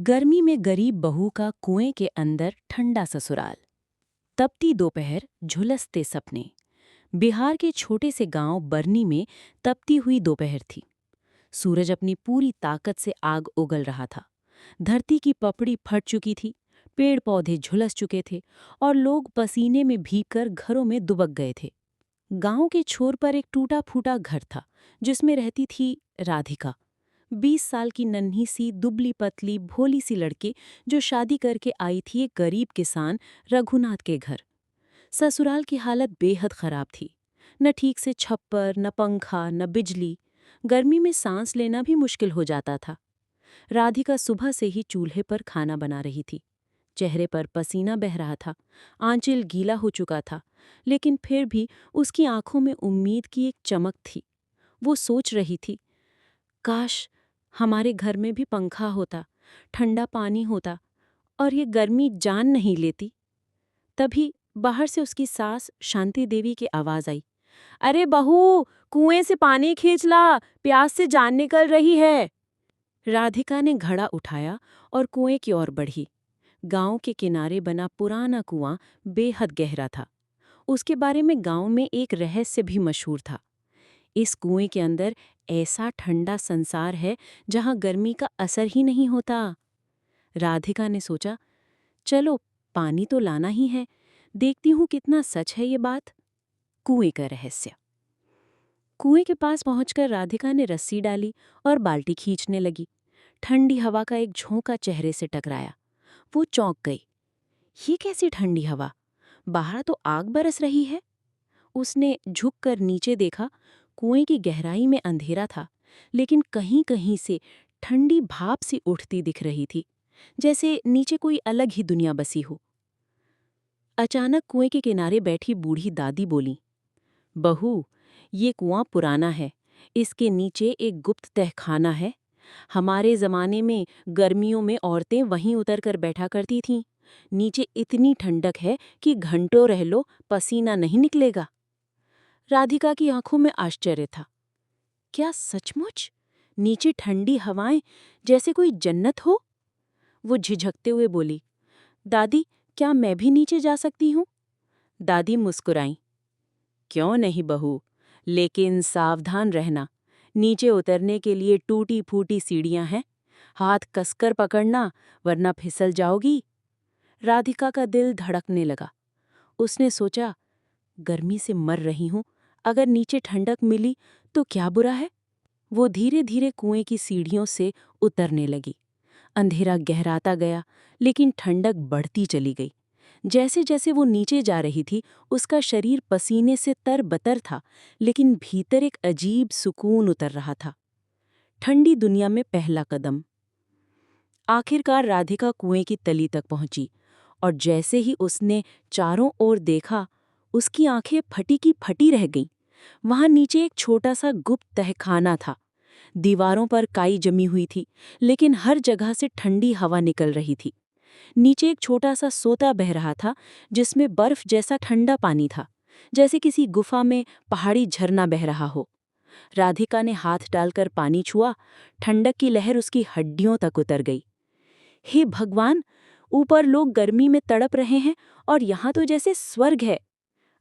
गर्मी में गरीब बहू का कुएं के अंदर ठंडा ससुराल। तपती दोपहर, झुलसते सपने। बिहार के छोटे से गांव बरनी में तपती हुई दोपहर थी। सूरज अपनी पूरी ताकत से आग उगल रहा था। धरती की पपड़ी फट चुकी थी, पेड़ पौधे झुलस चुके थे और लोग पसीने में भीगकर घरों में दुबक गए थे। गांव के छोर पर एक टूटा फूटा घर था, जिसमें रहती थी राधिका। 20 साल की नन्ही सी दुबली पतली भोली सी लड़की, जो शादी करके आई थी एक गरीब किसान रघुनाथ के घर। ससुराल की हालत बेहद खराब थी। न ठीक से छप्पर, न पंखा, न बिजली। गर्मी में सांस लेना भी मुश्किल हो जाता था। राधिका सुबह से ही चूल्हे पर खाना बना रही थी। चेहरे पर पसीना बह रहा था, आंचल गीला हो चुका था, लेकिन फिर भी उसकी आंखों में उम्मीद की एक चमक थी। वो सोच रही थी, काश हमारे घर में भी पंखा होता, ठंडा पानी होता और ये गर्मी जान नहीं लेती। तभी बाहर से उसकी सास शांति देवी की आवाज आई, अरे बहू, कुएं से पानी खींच ला, प्यास से जान निकल रही है। राधिका ने घड़ा उठाया और कुएं की ओर बढ़ी। गांव के किनारे बना पुराना कुआं बेहद गहरा था। उसके बारे में गांव में एक रहस्य भी मशहूर था। इस कुएं के अंदर ऐसा ठंडा संसार है जहां गर्मी का असर ही नहीं होता। राधिका ने सोचा, चलो पानी तो लाना ही है, देखती हूं कितना सच है ये बात। कुएं का रहस्य। कुएं के पास पहुंचकर राधिका ने रस्सी डाली और बाल्टी खींचने लगी। ठंडी हवा का एक झोंका चेहरे से टकराया। वो चौंक गई। ये कैसी ठंडी हवा? बाहर तो आग बरस रही है। उसने झुककर नीचे देखा। कुएं की गहराई में अंधेरा था, लेकिन कहीं कहीं से ठंडी भाप सी उठती दिख रही थी, जैसे नीचे कोई अलग ही दुनिया बसी हो। अचानक कुएं के किनारे बैठी बूढ़ी दादी बोली, बहू, ये कुआं पुराना है। इसके नीचे एक गुप्त तहखाना है। हमारे जमाने में गर्मियों में औरतें वहीं उतरकर बैठा करती थीं। नीचे इतनी ठंडक है कि घंटों रह लो, पसीना नहीं निकलेगा। राधिका की आंखों में आश्चर्य था। क्या सचमुच? नीचे ठंडी हवाएं, जैसे कोई जन्नत हो। वो झिझकते हुए बोली, दादी, क्या मैं भी नीचे जा सकती हूँ? दादी मुस्कुराईं। क्यों नहीं बहू, लेकिन सावधान रहना। नीचे उतरने के लिए टूटी फूटी सीढ़ियां हैं। हाथ कसकर पकड़ना, वरना फिसल जाओगी। राधिका का दिल धड़कने लगा। उसने सोचा, गर्मी से मर रही हूं, अगर नीचे ठंडक मिली तो क्या बुरा है। वो धीरे धीरे कुएं की सीढ़ियों से उतरने लगी। अंधेरा गहराता गया, लेकिन ठंडक बढ़ती चली गई। जैसे जैसे वो नीचे जा रही थी, उसका शरीर पसीने से तरबतर था, लेकिन भीतर एक अजीब सुकून उतर रहा था। ठंडी दुनिया में पहला कदम। आखिरकार राधिका कुएं की तली तक पहुंची, और जैसे ही उसने चारों ओर देखा, उसकी आंखें फटी की फटी रह गईं। वहां नीचे एक छोटा सा गुप्त तहखाना था। दीवारों पर काई जमी हुई थी, लेकिन हर जगह से ठंडी हवा निकल रही थी। नीचे एक छोटा सा सोता बह रहा था, जिसमें बर्फ जैसा ठंडा पानी था, जैसे किसी गुफा में पहाड़ी झरना बह रहा हो। राधिका ने हाथ डालकर पानी छुआ। ठंडक की लहर उसकी हड्डियों तक उतर गई। हे भगवान! ऊपर लोग गर्मी में तड़प रहे हैं और यहाँ तो जैसे स्वर्ग है।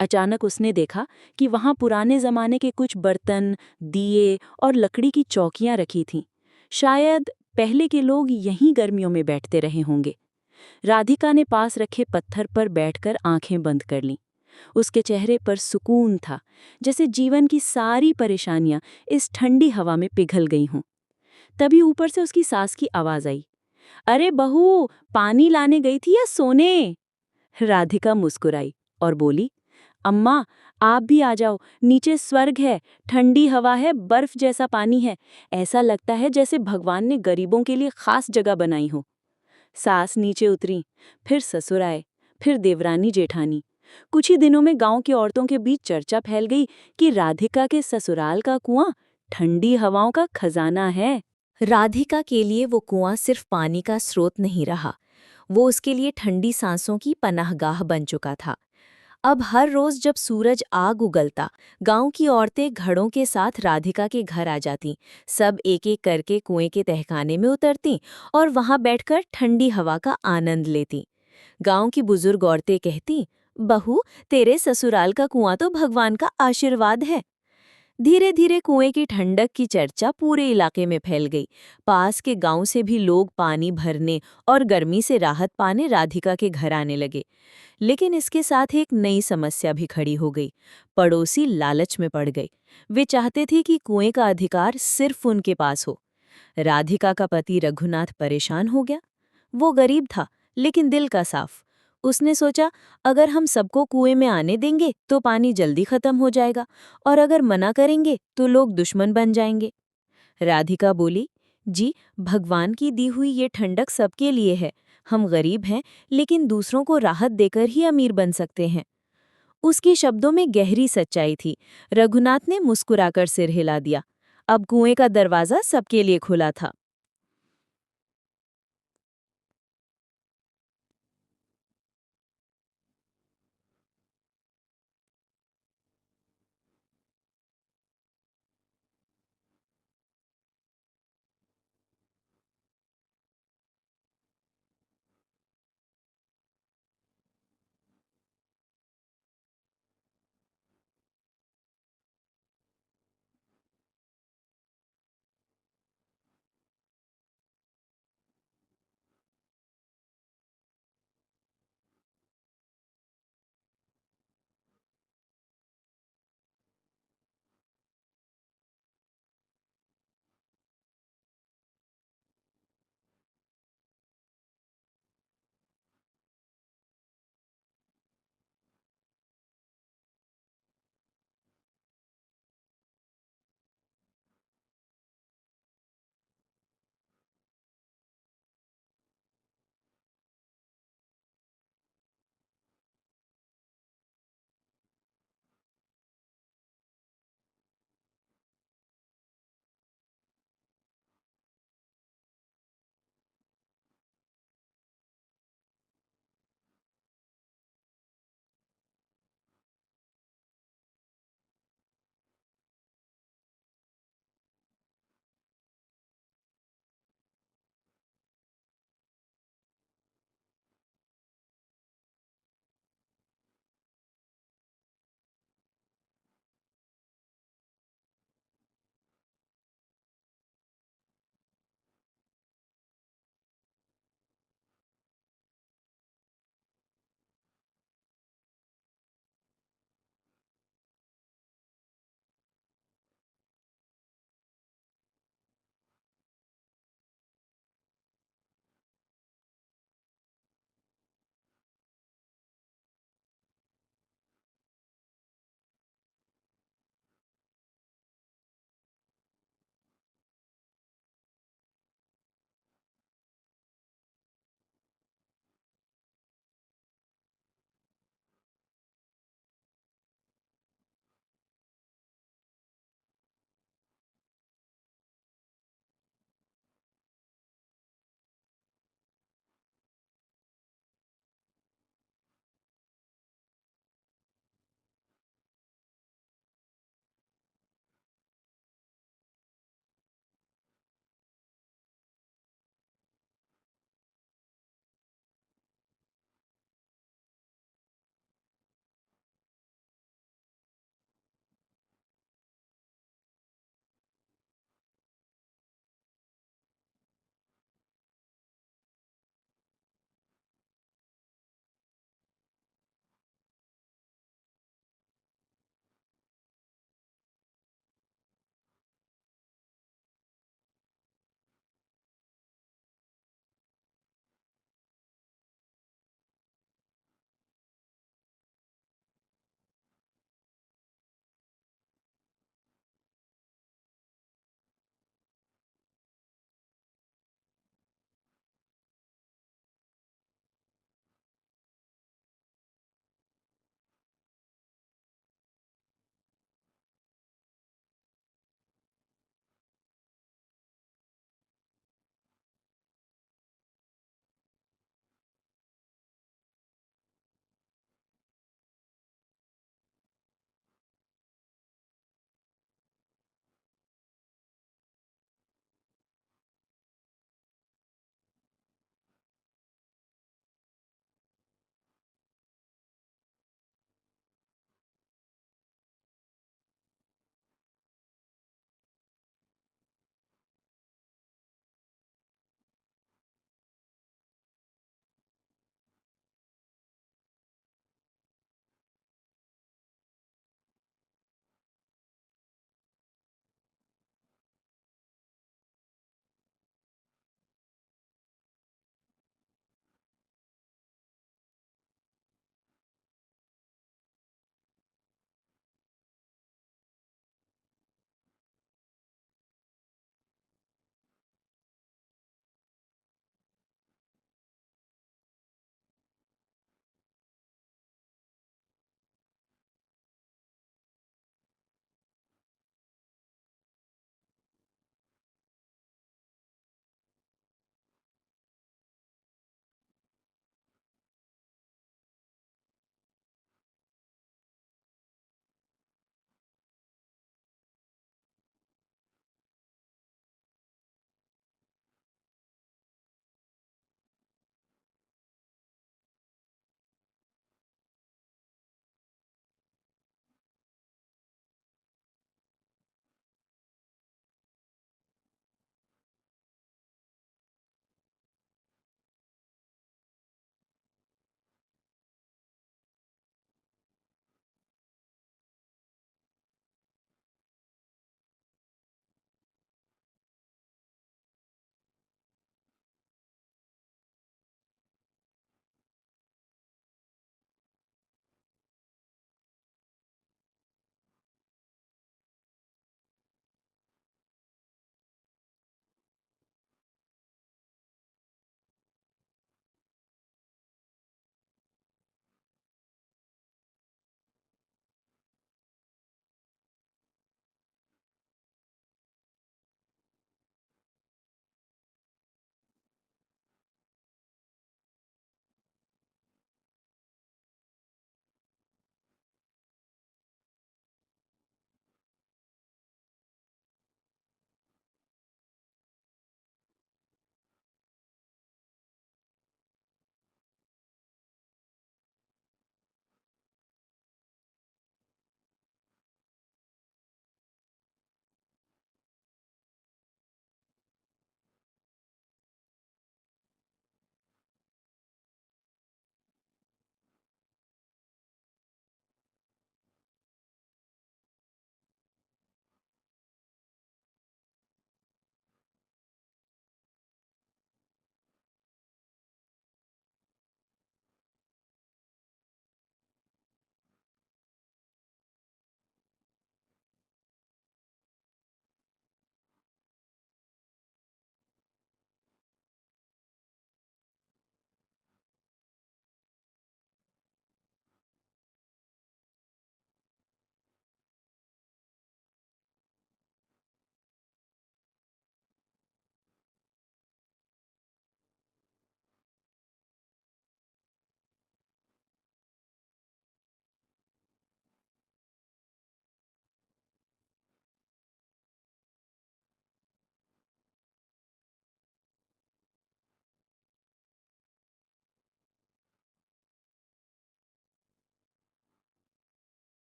अचानक उसने देखा कि वहाँ पुराने जमाने के कुछ बर्तन, दिए और लकड़ी की चौकियां रखी थीं। शायद पहले के लोग यहीं गर्मियों में बैठते रहे होंगे। राधिका ने पास रखे पत्थर पर बैठकर आंखें बंद कर लीं। उसके चेहरे पर सुकून था, जैसे जीवन की सारी परेशानियां इस ठंडी हवा में पिघल गई हों। तभी ऊपर से उसकी सास की आवाज आई, अरे बहू, पानी लाने गई थी या सोने? राधिका मुस्कुराई और बोली, अम्मा, आप भी आ जाओ, नीचे स्वर्ग है, ठंडी हवा है, बर्फ जैसा पानी है। ऐसा लगता है जैसे भगवान ने गरीबों के लिए खास जगह बनाई हो। सास नीचे उतरी, फिर ससुर आए, फिर देवरानी जेठानी। कुछ ही दिनों में गांव की औरतों के बीच चर्चा फैल गई कि राधिका के ससुराल का कुआं ठंडी हवाओं का खजाना है। राधिका के लिए वो कुआं सिर्फ पानी का स्रोत नहीं रहा, वो उसके लिए ठंडी सांसों की पनाहगाह बन चुका था। अब हर रोज जब सूरज आग उगलता, गांव की औरतें घड़ों के साथ राधिका के घर आ जाती। सब एक एक करके कुएं के तहखाने में उतरती और वहां बैठकर ठंडी हवा का आनंद लेती। गांव की बुजुर्ग औरतें कहती, बहू, तेरे ससुराल का कुआं तो भगवान का आशीर्वाद है। धीरे धीरे कुएं की ठंडक की चर्चा पूरे इलाके में फैल गई। पास के गांव से भी लोग पानी भरने और गर्मी से राहत पाने राधिका के घर आने लगे। लेकिन इसके साथ एक नई समस्या भी खड़ी हो गई। पड़ोसी लालच में पड़ गए। वे चाहते थे कि कुएं का अधिकार सिर्फ उनके पास हो। राधिका का पति रघुनाथ परेशान हो गया। वो गरीब था, लेकिन दिल का साफ। उसने सोचा, अगर हम सबको कुएं में आने देंगे तो पानी जल्दी खत्म हो जाएगा, और अगर मना करेंगे तो लोग दुश्मन बन जाएंगे। राधिका बोली, जी, भगवान की दी हुई ये ठंडक सबके लिए है। हम गरीब हैं, लेकिन दूसरों को राहत देकर ही अमीर बन सकते हैं। उसकी शब्दों में गहरी सच्चाई थी। रघुनाथ ने मुस्कुराकर सिर हिला दिया। अब कुएं का दरवाजा सबके लिए खुला था।